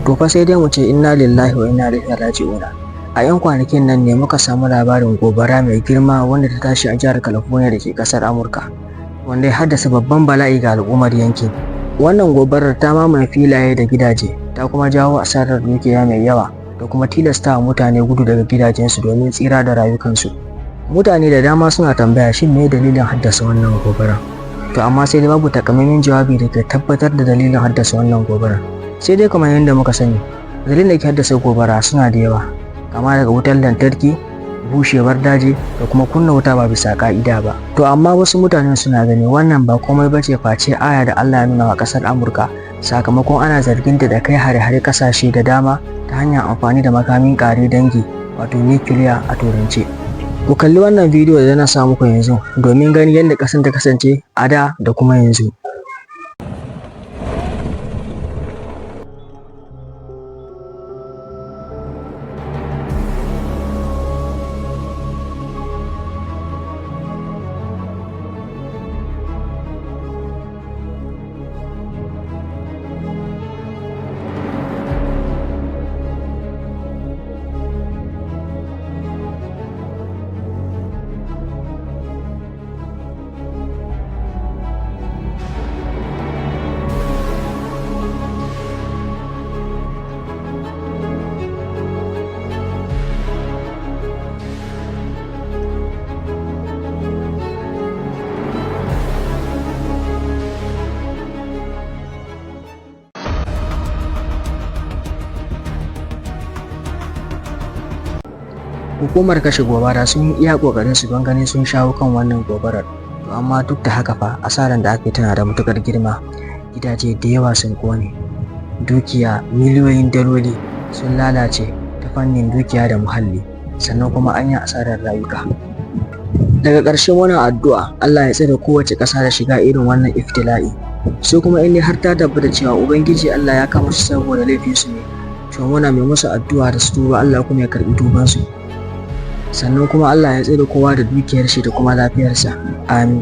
To fa sai dai mu ce inna lillahi wa inna ilaihi raji'un. A 'yan kwanakin nan ne muka samu labarin gobara mai girma wanda ta tashi a jihar California da ke kasar Amurka, wanda ya haddasa babban bala'i ga al'ummar yankin. Wannan gobarar ta mamaye filaye da gidaje, ta kuma jawo asarar dukiya mai yawa da kuma tilasta wa mutane gudu daga gidajensu domin tsira da rayukansu. Mutane da dama suna tambaya shin me dalilin haddasa wannan gobara? To amma sai dai babu takamaiman jawabi da ke tabbatar da dalilin haddasa wannan gobara. Sai dai kamar yadda muka sani, dalilin da ke haddasa gobara suna da yawa, kama daga wutar lantarki, bushewar daji da kuma kunna wuta ba bisa ka'ida ba. To amma wasu mutanen suna gani wannan ba komai bace face aya da Allah ya nuna wa kasar Amurka sakamakon ana zarginta da kai hare-hare kasashe da dama ta hanyar amfani da makamin kare dangi wato nuclear a turance. Ku kalli wannan bidiyo da na sa muku yanzu domin gani yadda ƙasar ta kasance a da da kuma yanzu. Hukumar kashe gobara sun yi iya kokarin su don ganin sun shawo kan wannan gobarar, to amma duk da haka fa asaran da ake tana da matukar girma. Gidaje da yawa sun kone, dukiya miliyoyin daloli sun lalace ta fannin dukiya da muhalli, sannan kuma an yi asarar rayuka. Daga ƙarshe muna addu'a Allah ya tsare kowace ƙasa da shiga irin wannan iftila'i. Su kuma in har ta tabbata cewa Ubangiji Allah ya kama su saboda laifinsu ne, to muna mai musu addu'a da su tuba Allah kuma ya karɓi tubansu. Sannan kuma Allah ya tsare kowa da dukiyar shi da kuma lafiyarsa. Amin.